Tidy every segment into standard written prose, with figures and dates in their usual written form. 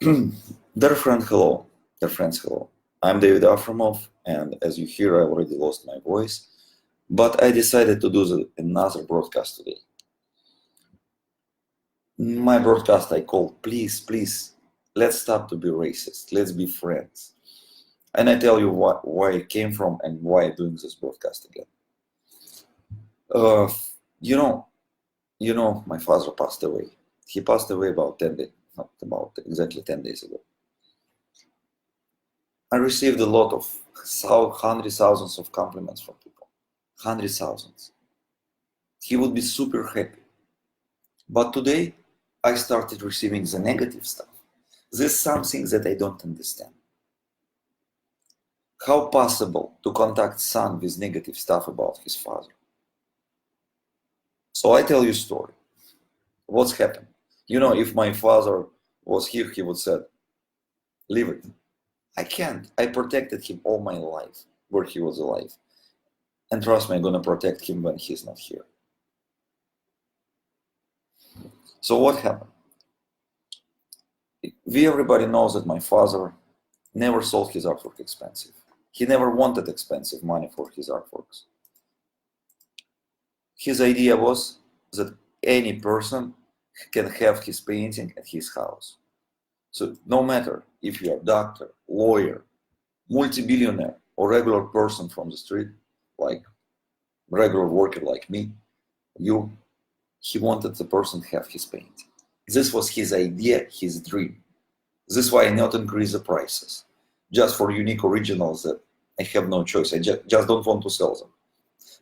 Dear friend, hello. Dear friends, hello. I'm David Afremov, and as you hear, I already lost my voice, but I decided to do another broadcast today. My broadcast I called, please, please, let's stop to be racist. Let's be friends. And I tell you why it came from and why I'm doing this broadcast again. Uh, you know, my father passed away. He passed away about 10 days, not about exactly 10 days ago. I received a lot of hundreds thousands of compliments from people. Hundreds thousands. He would be super happy. But today, I started receiving the negative stuff. This is something that I don't understand. How possible to contact son with negative stuff about his father? So I tell you a story. What's happened? If my father was here, he would say, leave it. I can't. I protected him all my life where he was alive. And trust me, I'm going to protect him when he's not here. So what happened? Everybody knows that my father never sold his artwork expensive. He never wanted expensive money for his artworks. His idea was that any person can have his painting at his house. So no matter if you're a doctor, lawyer, multi-billionaire, or regular person from the street, like regular worker like me, he wanted the person to have his painting. This was his idea, his dream. This is why I not increase the prices. Just for unique originals that I have no choice. I just don't want to sell them.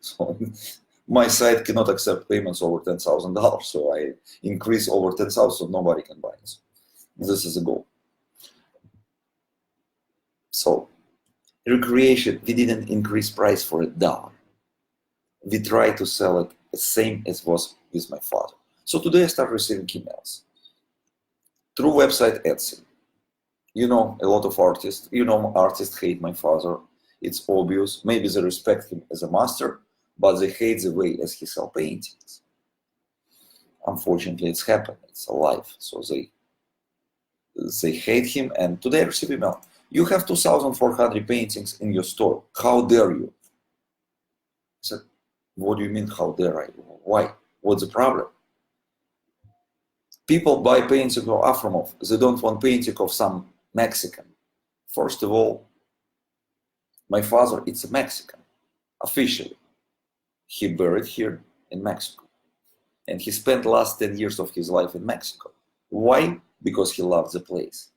So my site cannot accept payments over $10,000. So I increase over 10,000 so nobody can buy it. This is the goal. So recreation, we didn't increase price for $1. We try to sell it the same as was with my father. So today I start receiving emails through website Etsy. A lot of artists, artists hate my father. It's obvious. Maybe they respect him as a master, but they hate the way as he sells paintings. Unfortunately, it's happened. It's alive. So they hate him. And today I receive email. You have 2,400 paintings in your store. How dare you? I said, what do you mean, how dare I? Why? What's the problem? People buy paintings of Afremov. They don't want painting of some Mexican. First of all, my father is a Mexican, officially. He buried here in Mexico. And he spent the last 10 years of his life in Mexico. Why? Because he loves the place.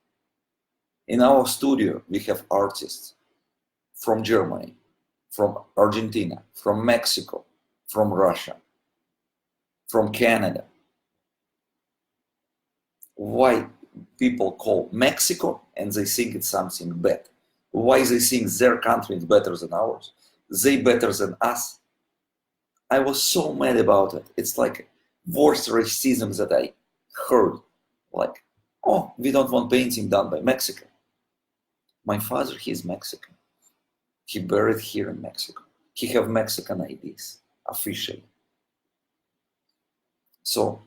In our studio, we have artists from Germany, from Argentina, from Mexico, from Russia, from Canada. Why people call Mexico and they think it's something bad? Why they think their country is better than ours? They better than us. I was so mad about it. It's like worst racism that I heard. Like, oh, we don't want painting done by Mexican. My father, he's Mexican. He buried here in Mexico. He have Mexican IDs, officially. So,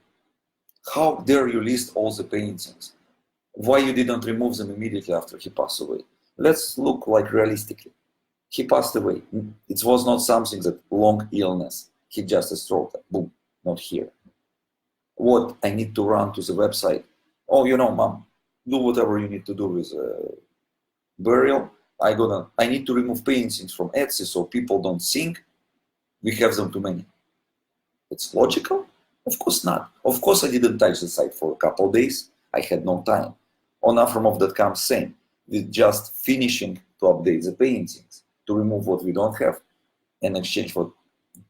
how dare you list all the paintings? Why you didn't remove them immediately after he passed away? Let's look like realistically. He passed away. It was not something that long illness. He just a stroke. Boom, not here. What I need to run to the website? Oh, mom, do whatever you need to do with burial. I need to remove paintings from Etsy so people don't think we have them too many. It's logical? Of course not. Of course I didn't touch the site for a couple of days. I had no time. On Afremov.com, same. We're just finishing to update the paintings, to remove what we don't have and exchange what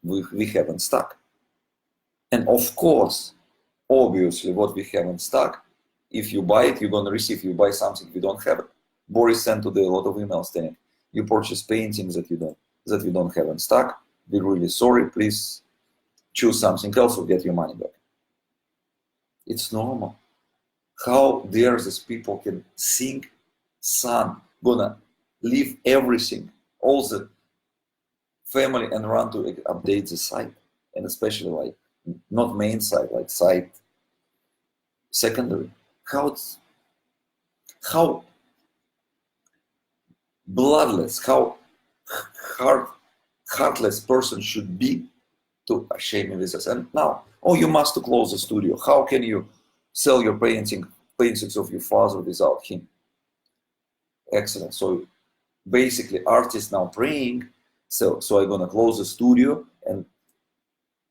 we have in stock. And of course, obviously, what we have in stock, if you buy it, you're going to receive. You buy something, we don't have it. Boris sent today a lot of emails saying, you purchase paintings that we don't have in stock. We're really sorry. Please choose something else or get your money back. It's normal. How dare these people can think son gonna leave everything, all the family, and run to update the site, and especially like not main site, like site secondary. How how bloodless, how heartless person should be to shame me with this. And now, oh, you must close the studio. How can you sell your paintings of your father without him? Excellent. So basically, artists now praying. So I'm gonna close the studio, and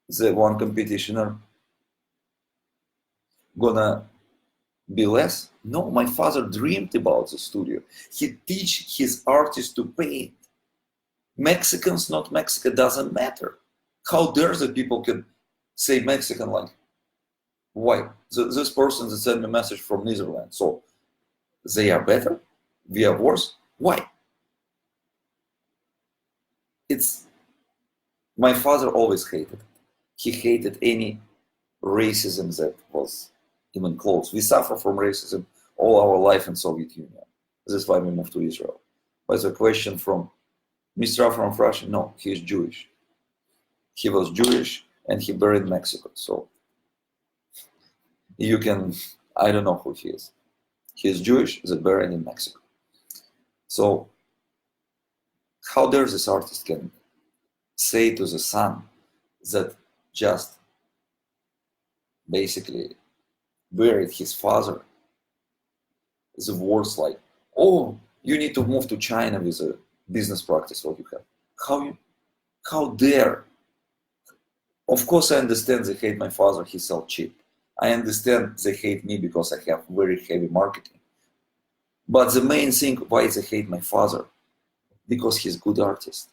the one competitioner gonna be less. No, my father dreamed about the studio. He teach his artists to paint. Mexicans, not Mexican, doesn't matter. How dare the people can say Mexican like, why? This person that sent me a message from Netherlands, so they are better? We are worse? Why? It's, my father always hated it. He hated any racism that was even close. We suffer from racism all our life in Soviet Union. This is why we moved to Israel. But the question from Mr. Afremov from Russia, no, he is Jewish. He was Jewish and he buried in Mexico. So you can, I don't know who he is. He is Jewish, he's buried in Mexico. So how dare this artist can say to the son that just basically buried his father the words like, oh, you need to move to China with a business practice what you have. How dare? Of course I understand they hate my father, he sells cheap. I understand they hate me because I have very heavy marketing. But the main thing why they hate my father, because he's a good artist.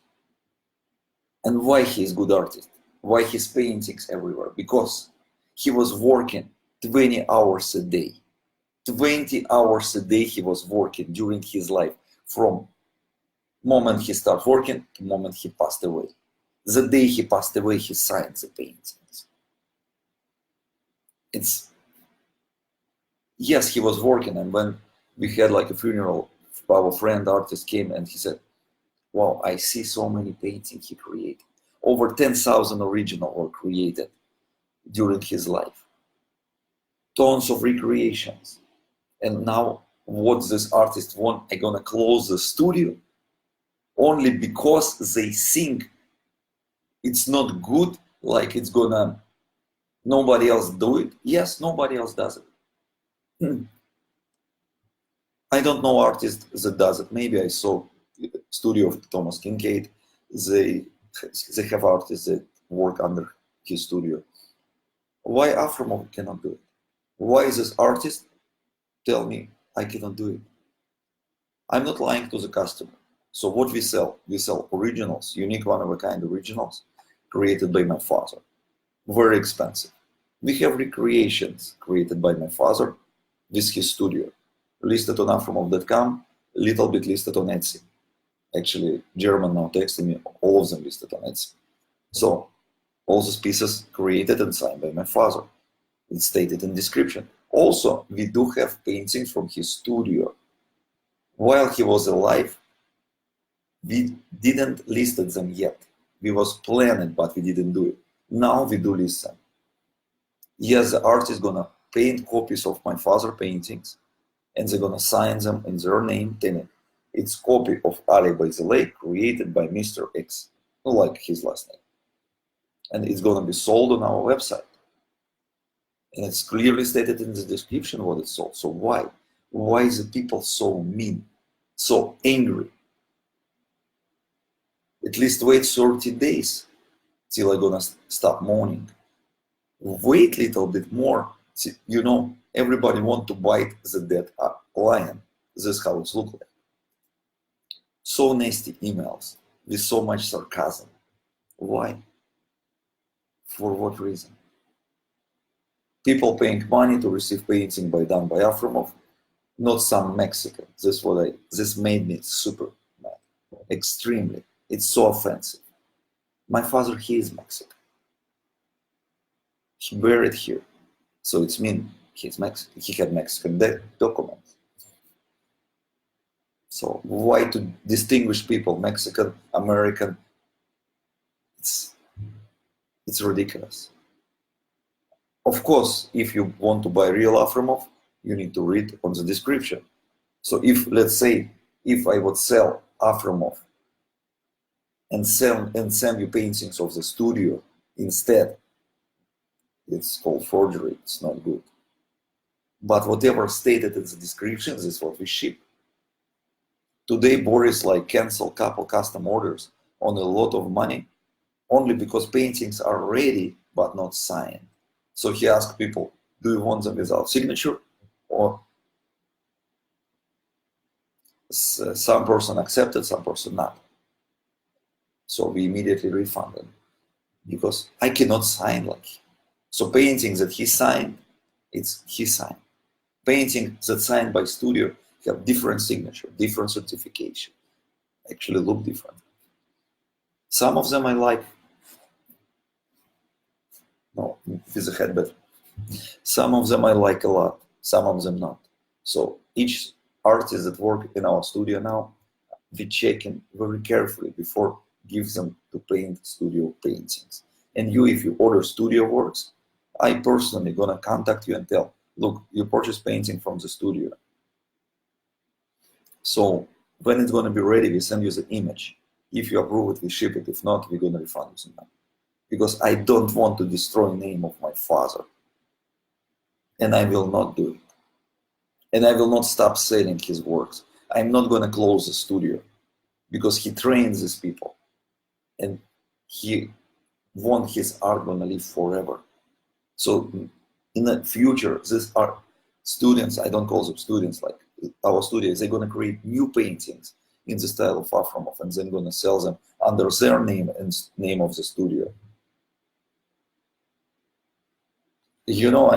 And why he's a good artist? Why his paintings everywhere? Because he was working 20 hours a day. 20 hours a day he was working during his life, from moment he started working to moment he passed away. The day he passed away, he signed the paintings. It's, yes, he was working, and when we had like a funeral, our friend artist came and he said, wow, I see so many paintings he created. Over 10,000 original were created during his life. Tons of recreations. And now what this artist want, I'm gonna close the studio only because they think it's not good, like it's gonna, nobody else do it. Yes, nobody else does it. I don't know artist that does it. Maybe I saw studio of Thomas Kincaid. They have artists that work under his studio. Why Afremov cannot do it? Why is this artist tell me I cannot do it? I'm not lying to the customer. So what we sell originals, unique one-of-a-kind originals created by my father. Very expensive. We have recreations created by my father with his studio. Listed on afremov.com, a little bit listed on Etsy. Actually, German now texting me, all of them listed on Etsy. So all these pieces created and signed by my father. It's stated in description. Also, we do have paintings from his studio. While he was alive, we didn't list them yet. We was planning, but we didn't do it. Now we do list them. Yes, the artist is gonna paint copies of my father paintings, and they're gonna sign them in their name, telling it's copy of Ali by the Lake created by Mr. X, like his last name. And it's gonna be sold on our website. And it's clearly stated in the description what it's sold. So why? Why is the people so mean, so angry? At least wait 30 days till I'm gonna stop mourning. Wait a little bit more. You know, everybody want to bite the dead lion. This is how it looks like. So nasty emails with so much sarcasm. Why? For what reason? People paying money to receive painting done by Afremov, not some Mexican. This made me super mad. Extremely. It's so offensive. My father, he is Mexican. He buried here. So it's mean he's Mexican. He had Mexican documents. So why to distinguish people, Mexican, American? It's ridiculous. Of course, if you want to buy real Afremov, you need to read on the description. So if, let's say, if I would sell Afremov and send you paintings of the studio instead, it's called forgery. It's not good. But whatever stated in the descriptions is what we ship. Today, Boris cancel couple custom orders on a lot of money only because paintings are ready but not signed. So he asked people, do you want them without signature? Or some person accepted, some person not. So we immediately refunded because I cannot sign like him. So paintings that he signed, it's he signed. Paintings that signed by studio have different signature, different certification, actually look different. Some of them I like. No, with a headband. Some of them I like a lot, some of them not. So each artist that work in our studio now, we checking very carefully before give them to paint studio paintings. And you, if you order studio works, I personally gonna contact you and tell, look, you purchase painting from the studio. So when it's gonna be ready, we send you the image. If you approve it, we ship it. If not, we're gonna refund you some money. Because I don't want to destroy the name of my father. And I will not do it. And I will not stop selling his works. I'm not gonna close the studio because he trains these people. And he want his art gonna live forever. So in the future, these are students, I don't call them students, like our studios, they're gonna create new paintings in the style of Afremov and then gonna sell them under their name and name of the studio. You know,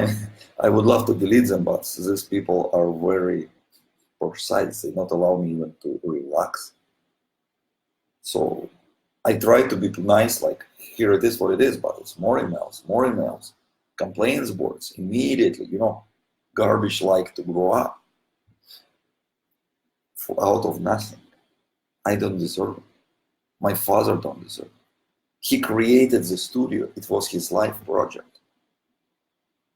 I would love to delete them, but these people are very precise. They not allow me even to relax. So I try to be nice, like here it is what it is, but it's more emails, complaints boards immediately, you know, garbage like to grow up out of nothing. I don't deserve it. My father don't deserve it. He created the studio. It was his life project.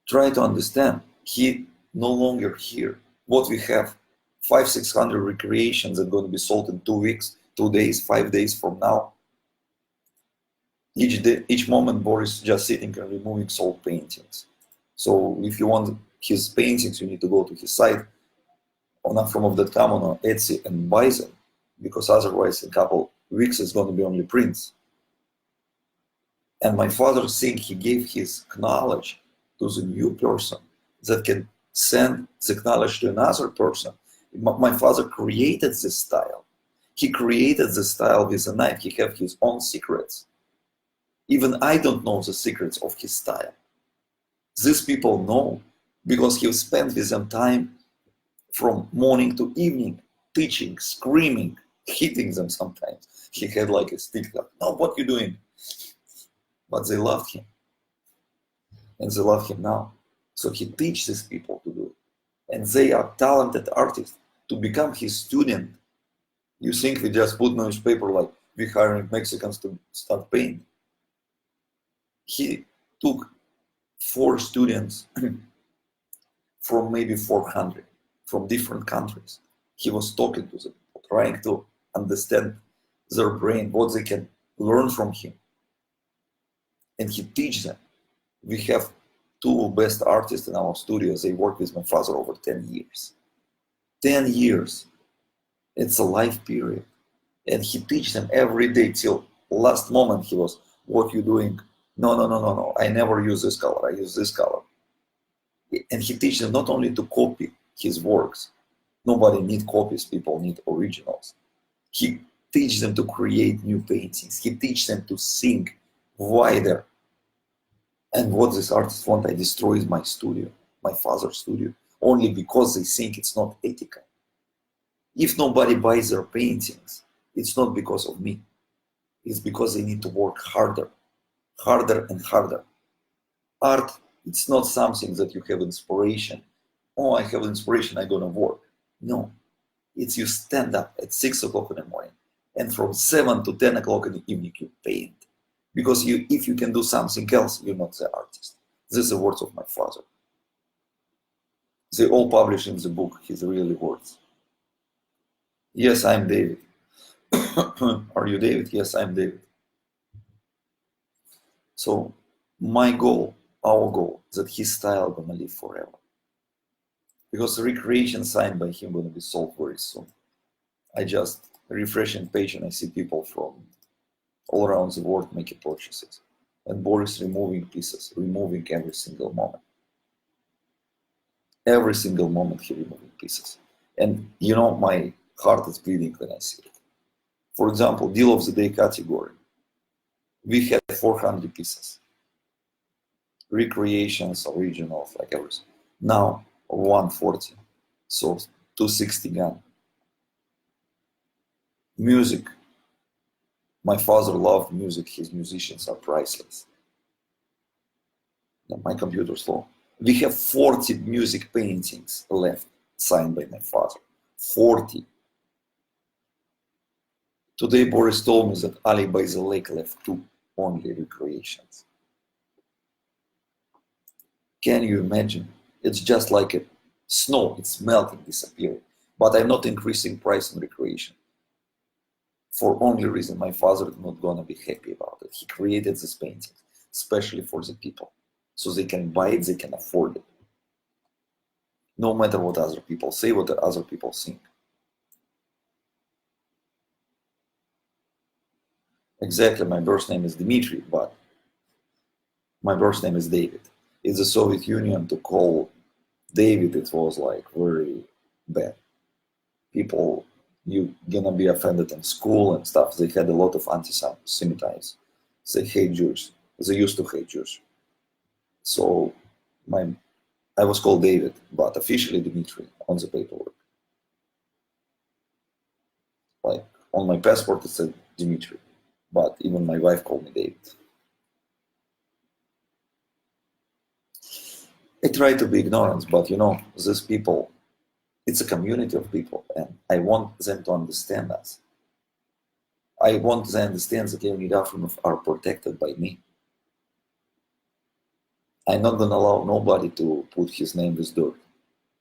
Try to understand, he no longer here. What we have, 500-600 recreations that are going to be sold in 2 weeks, 2 days, 5 days from now. Each day, each moment, Boris just sitting and removing sold paintings. So if you want his paintings, you need to go to his site on Afremov.com on Etsy and buy them, because otherwise in a couple weeks it's going to be only prints. And my father think he gave his knowledge to the new person that can send the knowledge to another person. My father created this style. He created the style with a knife. He have his own secrets. Even I don't know the secrets of his style. These people know because he spent with them time from morning to evening, teaching, screaming, hitting them sometimes. He had like a stick, like, no, what you doing? But they loved him. And they love him now. So he teaches these people to do it. And they are talented artists. To become his student, you think we just put newspaper like we hiring Mexicans to start painting. He took 4 students from maybe 400 from different countries. He was talking to them, trying to understand their brain, what they can learn from him. And he teaches them. We have 2 best artists in our studios. They work with my father over 10 years. 10 years. It's a life period. And he teaches them every day till last moment. He was, what you doing? No. I never use this color. I use this color. And he teaches them not only to copy his works. Nobody need copies. People need originals. He teaches them to create new paintings. He teaches them to think wider. And what these artists want, I destroy my studio, my father's studio, only because they think it's not ethical. If nobody buys their paintings, it's not because of me. It's because they need to work harder and harder. Art, it's not something that you have inspiration. Oh, I have inspiration, I'm gonna work. No, it's you stand up at 6 o'clock in the morning and from 7 to 10 o'clock in the evening you paint. Because if you can do something else, you're not the artist. These are the words of my father. They all published in the book, his really words. Yes, I'm David. Are you David? Yes, I'm David. So my goal, our goal, is that his style gonna live forever. Because the recreation signed by him gonna be solved very soon. I just refreshing page and I see people from all around the world making purchases. And Boris removing pieces, removing every single moment. Every single moment he removing pieces. And you know, my heart is bleeding when I see it. For example, deal of the day category. We had 400 pieces. Recreations, originals, like everything. Now 140. So 260 gone. Music. My father loved music. His musicians are priceless. My computer's slow. We have 40 music paintings left, signed by my father. 40. Today, Boris told me that Ali by the lake left 2 only recreations. Can you imagine? It's just like a snow. It's melting, disappearing. But I'm not increasing price in recreation. For only reason my father is not gonna be happy about it. He created this painting, especially for the people. So they can buy it, they can afford it. No matter what other people say, what other people think. Exactly, my birth name is Dmitry, but my birth name is David. In the Soviet Union, to call David, it was like very bad. People, you gonna be offended in school and stuff. They had a lot of anti-Semitism. They hate Jews. They used to hate Jews. So I was called David, but officially Dmitry on the paperwork. Like on my passport, it said Dmitry, but even my wife called me David. I try to be ignorant, but you know, these people, it's a community of people, and I want them to understand us. I want them to understand that Leonid Afremov are protected by me. I'm not gonna allow nobody to put his name with dirt.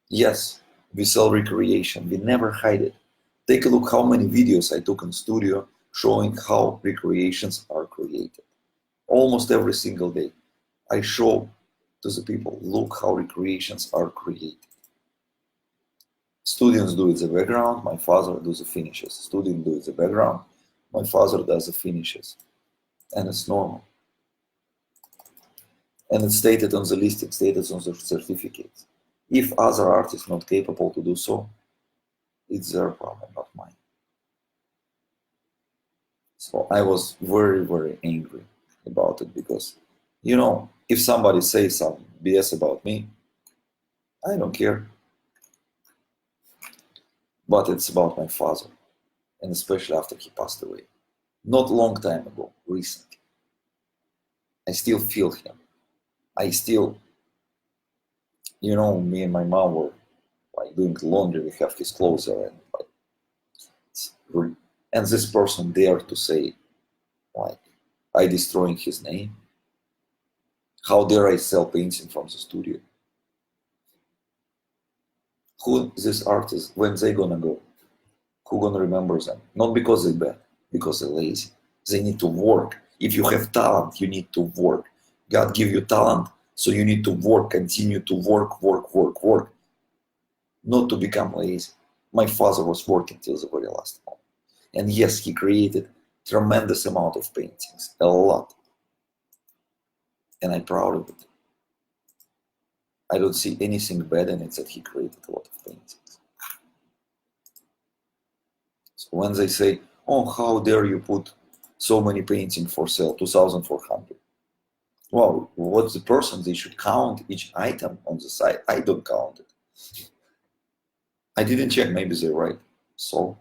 Yes, we sell recreation. We never hide it. Take a look how many videos I took in studio showing how recreations are created. Almost every single day, I show to the people, look how recreations are created. Students do it the background, my father does the finishes. Student do it the background, my father does the finishes. And it's normal. And it's stated on the list, it's stated on the certificates. If other artists not capable to do so, it's their problem, not mine. So I was very, very angry about it because, you know, if somebody says some BS about me, I don't care. But it's about my father, and especially after he passed away. Not long time ago, recently. I still feel him. I still, you know, me and my mom were like doing laundry, we have his clothes there, and like, and this person dared to say, like, I destroying his name. How dare I sell painting from the studio? Who this artist, when they gonna go? Who gonna remember them? Not because they're bad, because they're lazy. They need to work. If you have talent, you need to work. God give you talent, so you need to work, continue to work, work, work, work. Not to become lazy. My father was working till the very last moment. And yes, he created tremendous amount of paintings, a lot. And I'm proud of it. I don't see anything bad in it that he created a lot of paintings. So when they say, oh, how dare you put so many paintings for sale, 2,400. Well, what's the person? They should count each item on the site. I don't count it. I didn't check, maybe they're right. So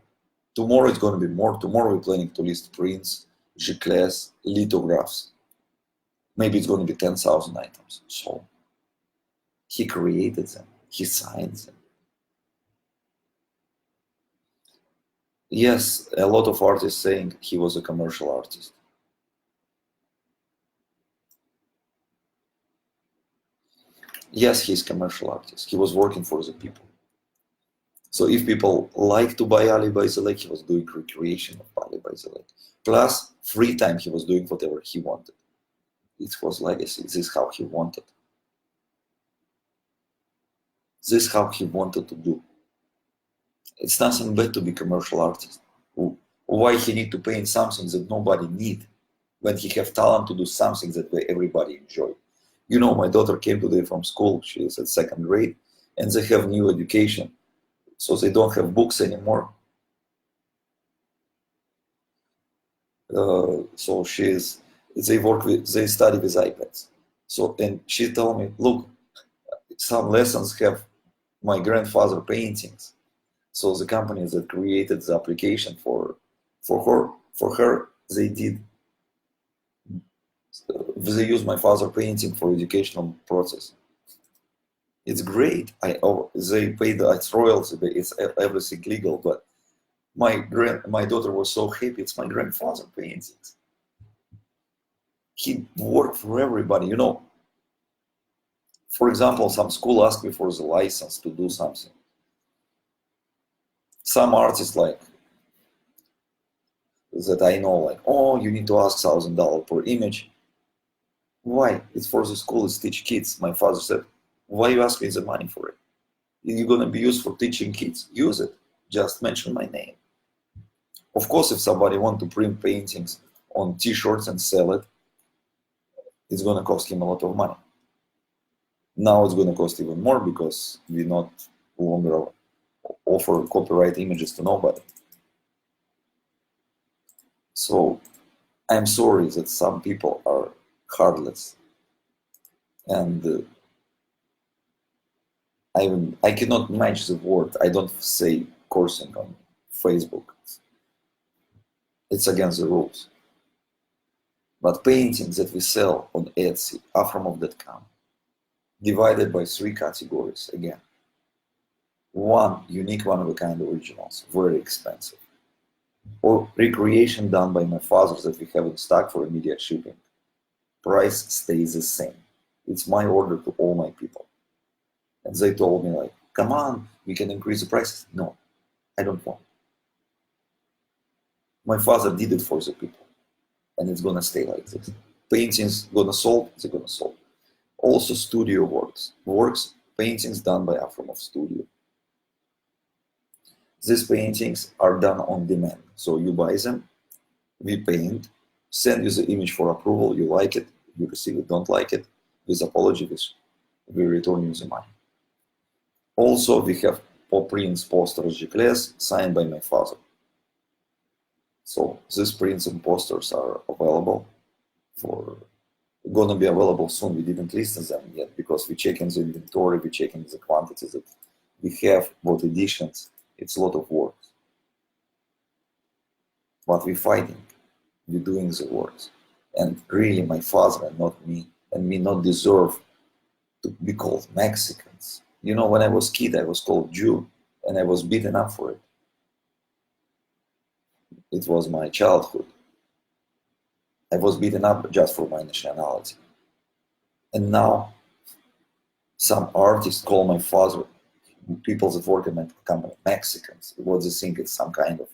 tomorrow it's going to be more. Tomorrow we're planning to list prints, G-class, lithographs. Maybe it's going to be 10,000 items. So he created them. He signed them. Yes, a lot of artists saying he was a commercial artist. Yes, he's a commercial artist. He was working for the people. So if people like to buy Ali by the Lake, he was doing recreation of Ali by the Lake. Plus, free time, he was doing whatever he wanted. It was legacy. This is how he wanted. This is how he wanted to do. It's nothing bad to be commercial artist. Why he need to paint something that nobody need when he have talent to do something that everybody enjoy? You know, my daughter came today from school. She is at second grade, and they have new education, so they don't have books anymore. So they study with iPads. So, and she told me, look, some lessons have my grandfather paintings. So the companies that created the application for her, they use my father painting for educational process. It's great. They pay it's royalties, it's everything legal, but my daughter was so happy. It's my grandfather paintings. He worked for everybody, you know. For example, some school asked me for the license to do something. Some artists like that I know, like, oh, you need to ask $1,000 per image. Why? It's for the school, it's teach kids. My father said, why you ask me the money for it? You're gonna be used for teaching kids. Use it. Just mention my name. Of course, if somebody want to print paintings on t-shirts and sell it, it's gonna cost him a lot of money. Now it's gonna cost even more because we not longer offer copyright images to nobody. So I'm sorry that some people are heartless, and I cannot match the word. I don't say cursing on Facebook. It's against the rules. But paintings that we sell on Etsy, Afremov.com, divided by 3 categories again. One, unique one-of-a-kind originals, very expensive. Or recreation done by my father that we have in stock for immediate shipping. Price stays the same. It's my order to all my people. And they told me like, come on, we can increase the prices. No, I don't want. My father did it for the people. And it's gonna stay like this. Paintings gonna sold, they're gonna sold. Also studio works, paintings done by Afremov Studio. These paintings are done on demand. So you buy them, we paint, send you the image for approval, you like it, you receive it, don't like it, with apology, we return you the money. Also, we have prints, posters, giclées signed by my father. So these prints and posters are available gonna be available soon. We didn't list them yet because we're checking the inventory, we're checking the quantities that we have, what editions. It's a lot of work. But we're fighting, we're doing the works. And really my father and not me, and me not deserve to be called Mexicans. You know, when I was a kid, I was called Jew, and I was beaten up for it. It was my childhood. I was beaten up just for my nationality. And now, some artists call my father, people that work in my company, Mexicans. What they think it's some kind of,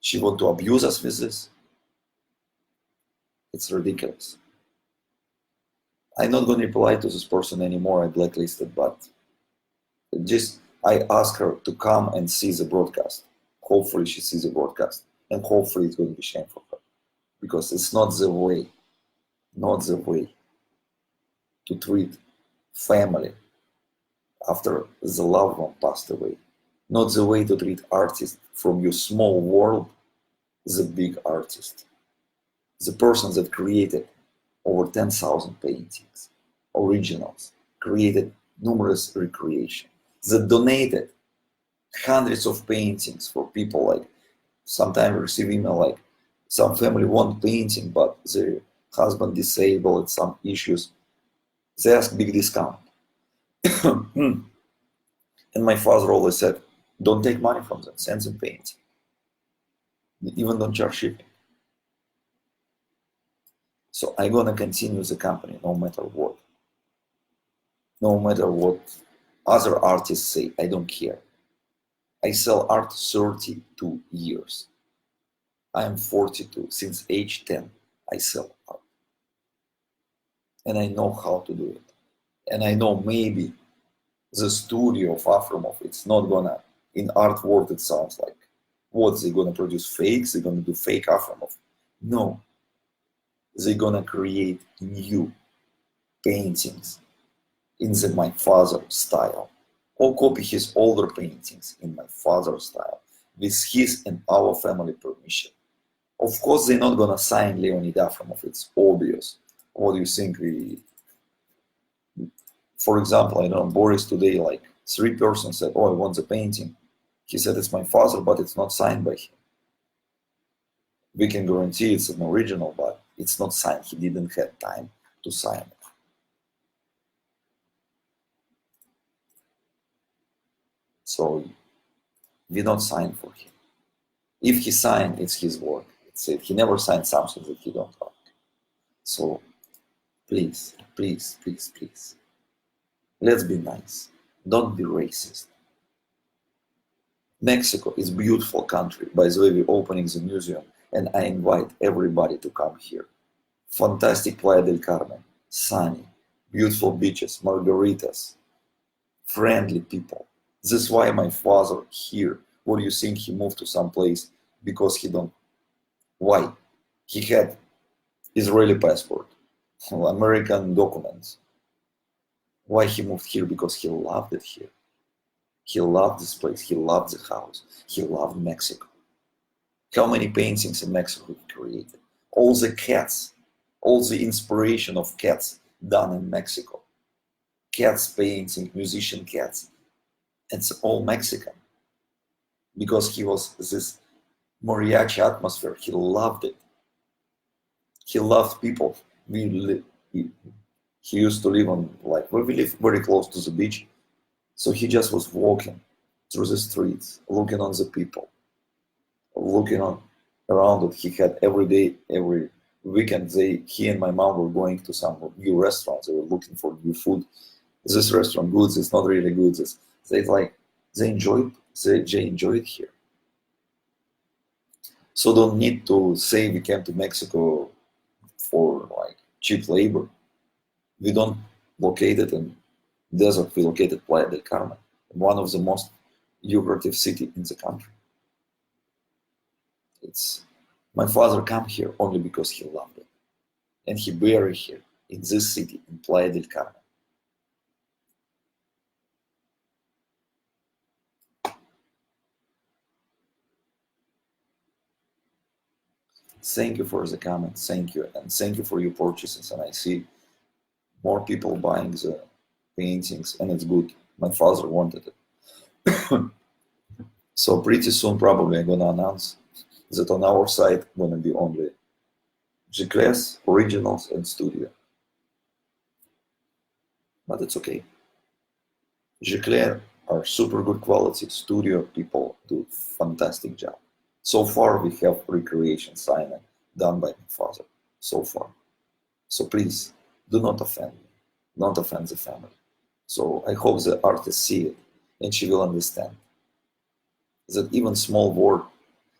she want to abuse us with this? It's ridiculous. I'm not going to reply to this person anymore, I blacklisted, but just, I ask her to come and see the broadcast. Hopefully she sees the broadcast, and hopefully it's going to be shame for her. Because it's not the way to treat family after the loved one passed away. Not the way to treat artists from your small world, the big artist. The person that created over 10,000 paintings, originals, created numerous recreations, that donated hundreds of paintings for people. Like sometimes receive email like some family want painting, but their husband disabled, some issues. They ask big discount. And my father always said, don't take money from them, send them painting. Even don't charge shipping. So I'm gonna continue the company no matter what. No matter what other artists say, I don't care. I sell art 32 years. I am 42. Since age 10, I sell art. And I know how to do it. And I know maybe the studio of Afremov, it's not gonna, in art world it sounds like, what, they gonna produce fakes? They're gonna do fake Afremov? No. They're gonna create new paintings in my father's style, or copy his older paintings in my father's style, with his and our family permission. Of course, they're not gonna sign Leonid Afremov, it's obvious. What do you think for example, I know Boris today, like 3 persons said, oh, I want the painting. He said, it's my father, but it's not signed by him. We can guarantee it's an original, but it's not signed. He didn't have time to sign it. So we don't sign for him. If he signed, it's his work. It's it. He never signed something that he don't like. So please, please, please, please, let's be nice. Don't be racist. Mexico is a beautiful country. By the way, we're opening the museum, and I invite everybody to come here. Fantastic Playa del Carmen, sunny, beautiful beaches, margaritas, friendly people. This is why my father here, what do you think he moved to some place? Because he don't. Why? He had Israeli passport, American documents. Why he moved here? Because he loved it here. He loved this place. He loved the house. He loved Mexico. How many paintings in Mexico he created? All the cats, all the inspiration of cats done in Mexico. Cats painting, musician cats. It's all Mexican. Because he was this mariachi atmosphere. He loved it. He loved people. He used to live on, like, where we live very close to the beach. So he just was walking through the streets, looking on the people, looking on around it. He had every day, every weekend, he and my mom were going to some new restaurants. They were looking for new food. This restaurant good, it's not really good. They enjoyed it here. So don't need to say we came to Mexico for like cheap labor. We don't locate it in desert. We located Playa del Carmen, one of the most lucrative city in the country. My father came here only because he loved it, and he buried here in this city in Playa del Carmen. Thank you for the comments. Thank you, and thank you for your purchases. And I see more people buying the paintings, and it's good. My father wanted it. So pretty soon, probably, I'm gonna announce that on our site gonna be only G-Class, Originals, and Studio. But it's okay. G-Class are super good quality. Studio people do fantastic job. So far, we have recreation signing done by my father. So far. So please, do not offend me. Don't offend the family. So I hope the artist see it, and she will understand that even small word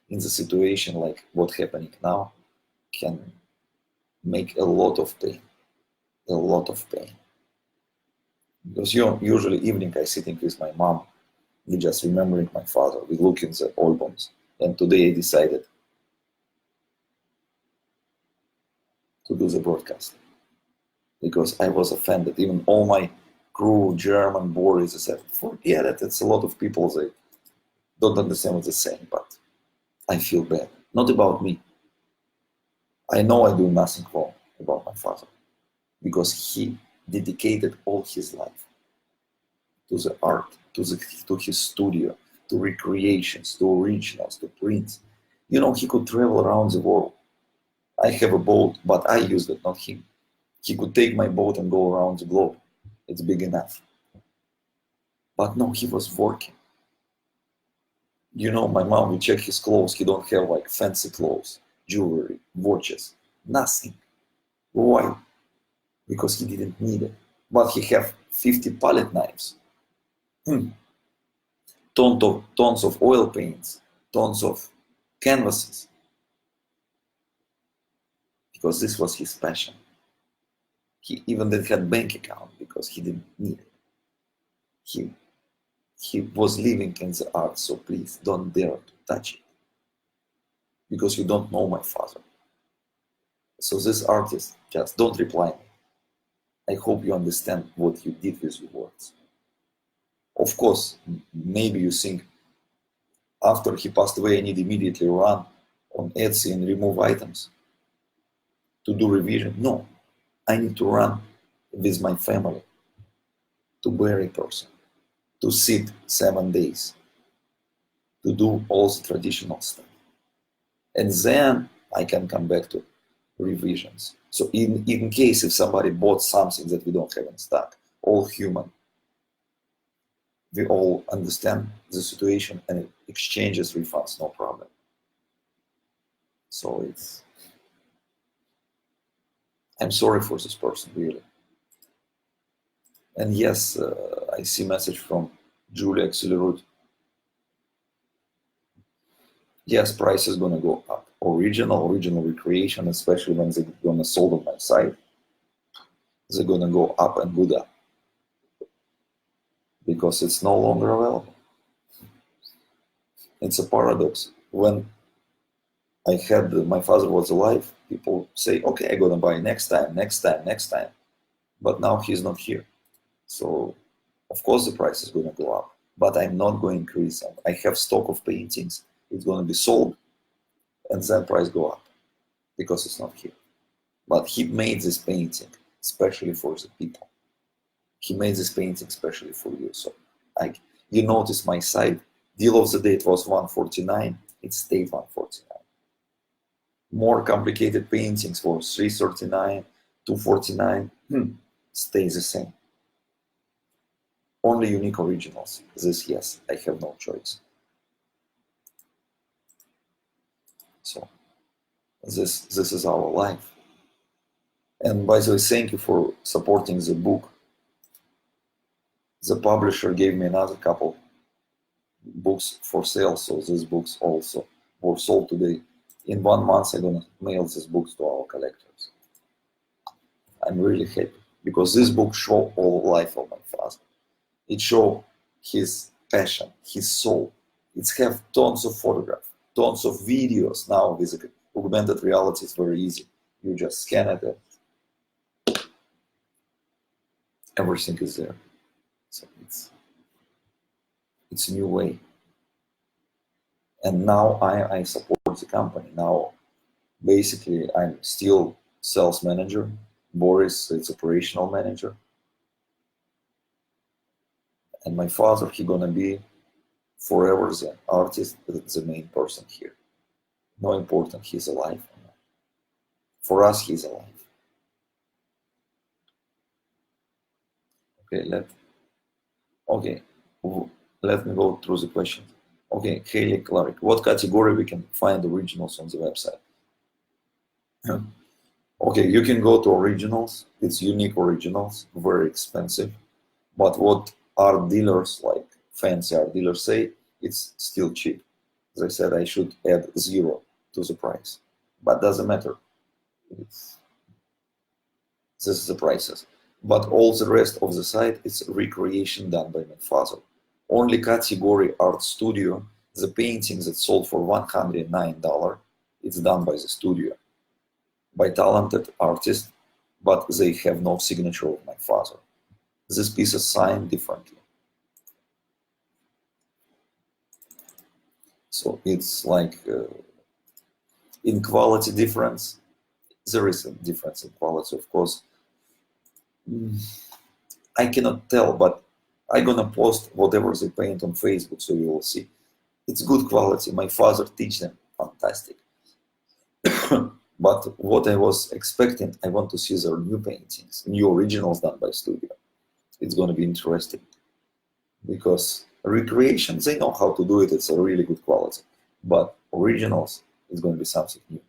in the situation like what's happening now can make a lot of pain. A lot of pain. Because usually evening I sitting with my mom, we just remembering my father, we look in the albums, and today I decided to do the broadcast. Because I was offended. Even all my crew, German, Boris, they said, forget it, it's a lot of people, they don't understand what they're saying, but I feel bad. Not about me. I know I do nothing wrong about my father, because he dedicated all his life to the art, to his studio, to recreations, to originals, to prints. You know, he could travel around the world. I have a boat, but I used it, not him. He could take my boat and go around the globe. It's big enough. But no, he was working. You know, my mom, we check his clothes. He don't have like fancy clothes, jewelry, watches, nothing. Why? Because he didn't need it. But he have 50 palette knives. tons of oil paints, tons of canvases, because this was his passion. He even didn't have bank account because he didn't need it. He was living in the art, so please don't dare to touch it, because you don't know my father. So this artist, just don't reply me. I hope you understand what you did with your words. Of course, maybe you think after he passed away, I need immediately run on Etsy and remove items to do revision. No, I need to run with my family to bury a person, to sit 7 days, to do all the traditional stuff. And then I can come back to revisions. So in case if somebody bought something that we don't have in stock, all human, we all understand the situation and exchanges refunds, no problem. So I'm sorry for this person, really. And yes, I see message from Julia Accelerud. Yes, price is gonna go up. Original recreation, especially when they're gonna sold on my site, they're gonna go up and good up, because it's no longer available. It's a paradox. When I had my father was alive, people say, okay, I'm gonna buy next time. But now he's not here. So of course the price is gonna go up, but I'm not going to increase them. I have stock of paintings. It's gonna be sold and then price go up because it's not here. But he made this painting especially for the people. He made this painting especially for you. So you notice my site, deal of the day it was 149, it stayed 149. More complicated paintings for 339, 249, stays the same. Only unique originals. This, yes, I have no choice. So this is our life. And by the way, thank you for supporting the book. The publisher gave me another couple books for sale, so these books also were sold today. In 1 month, I'm gonna mail these books to our collectors. I'm really happy because this book show all life of my father. It show his passion, his soul. It have tons of photographs, tons of videos. Now with augmented reality, it's very easy. You just scan it and everything is there. So it's a new way. And now I support the company. Now, basically, I'm still sales manager. Boris is operational manager. And my father, he gonna be forever the artist, the main person here. No important he's alive. For us, he's alive. Okay, let me go through the questions. Okay, Haley Clark, what category we can find originals on the website? Okay, you can go to originals. It's unique originals, very expensive. But what art dealers, like fancy art dealers, say, it's still cheap. As I said, I should add 0 to the price, but doesn't matter. This is the prices. But all the rest of the site is recreation done by my father. Only category art studio, the painting that sold for $109, it's done by the studio, by talented artists, but they have no signature of my father. This piece is signed differently. So it's like in quality difference, there is a difference in quality, of course. I cannot tell, but I'm gonna post whatever they paint on Facebook, so you will see. It's good quality. My father teach them, fantastic. But what I was expecting, I want to see their new paintings, new originals done by studio. It's gonna be interesting because recreation, they know how to do it. It's a really good quality, but originals is going to be something new.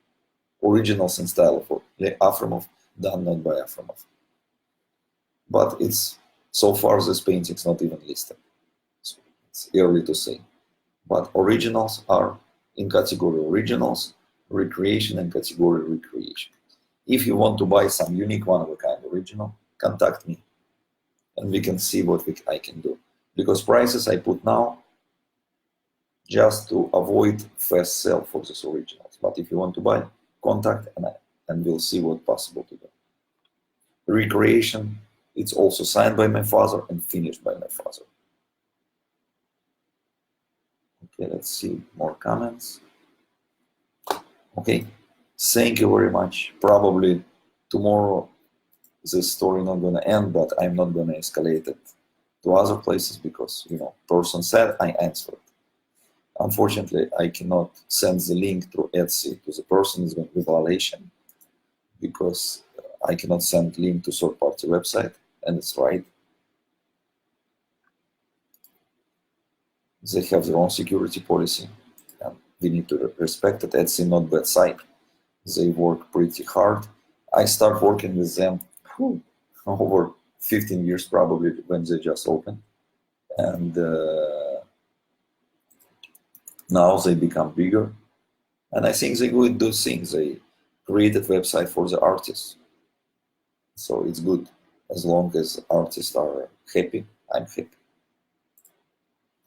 Originals in style of Afremov, done not by Afremov. But it's so far this painting's not even listed. So It's early to say. But originals are in category originals, recreation, and category recreation. If you want to buy some unique one of a kind original, contact me and we can see what I can do. Because prices I put now just to avoid fast sell for these originals. But if you want to buy, contact and we'll see what possible to do. Recreation, it's also signed by my father and finished by my father. Okay, let's see more comments. Okay, thank you very much. Probably tomorrow this story not gonna end, but I'm not gonna escalate it to other places because, you know, person said, I answered. Unfortunately, I cannot send the link through Etsy to the person is going to be violation because I cannot send link to third-party website, and it's right. They have their own security policy, and we need to respect it. Etsy not bad site. They work pretty hard. I start working with them over 15 years probably when they just opened, and now they become bigger. And I think they would do things. They created website for the artists. So it's good. As long as artists are happy, I'm happy.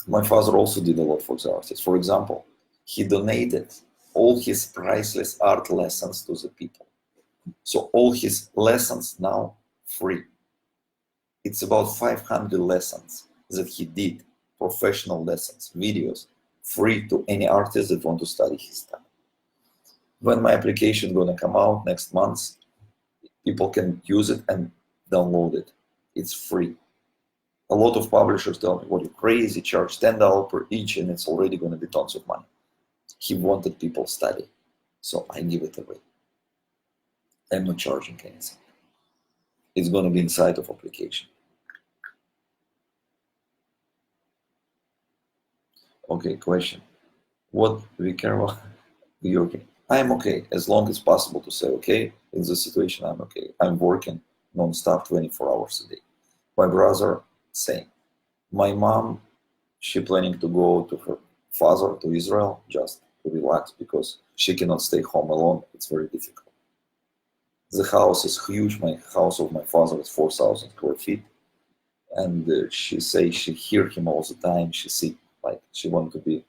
My father also did a lot for the artists. For example, he donated all his priceless art lessons to the people. So all his lessons now free. It's about 500 lessons that he did, professional lessons, videos, free to any artist that want to study his style. When my application gonna come out next month, people can use it and download it. It's free. A lot of publishers tell me, what, you're crazy, charge $10 per each and it's already gonna be tons of money. He wanted people study, so I give it away. I'm not charging anything. It's gonna be inside of application. Okay, question. What we care about? You're okay. I'm okay, as long as possible to say, okay, in this situation, I'm okay. I'm working non-stop 24 hours a day. My brother, same. My mom, she planning to go to her father to Israel just to relax because she cannot stay home alone. It's very difficult. The house is huge. My house of my father is 4,000 square feet. And she say she hear him all the time. She see, like, she want to be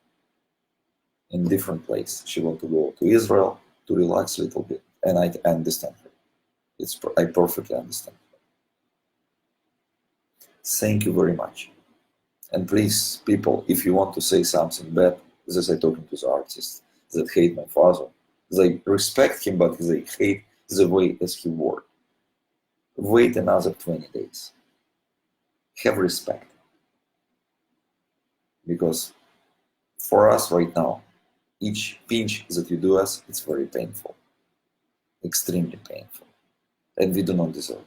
in different place. She want to go to Israel to relax a little bit. And I understand her. I perfectly understand her. Thank you very much. And please, people, if you want to say something bad, this I talking to the artists that hate my father. They respect him, but they hate the way as he worked. Wait another 20 days. Have respect. Because for us right now, each pinch that you do us, it's very painful. Extremely painful. And we do not deserve it.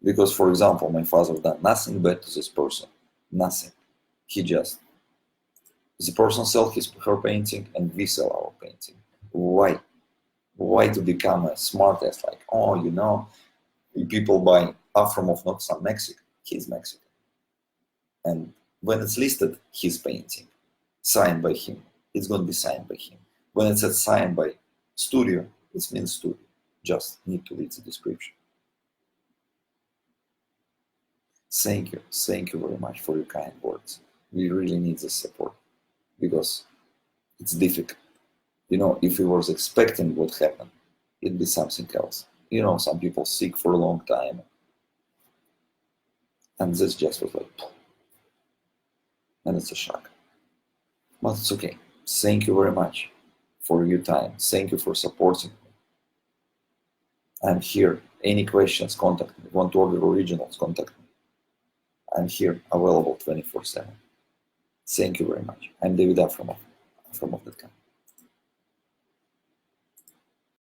Because, for example, my father done nothing bad to this person. Nothing. He just, the person sell her painting and we sell our painting. Why? Why to become a smart ass like, oh, you know, people buy Afremov, not some Mexican. He's Mexican. And when it's listed, his painting, signed by him, it's going to be signed by him. When it says signed by studio, it means studio. Just need to read the description. Thank you very much for your kind words. We really need the support because it's difficult. You know, if we was expecting what happened, it'd be something else. You know, some people sick for a long time. And this just was like, and it's a shock. But it's okay. Thank you very much for your time. Thank you for supporting me. I'm here. Any questions, contact me. Want to order originals, contact me. I'm here, available 24/7. Thank you very much. I'm David Afremov, Afremov.com.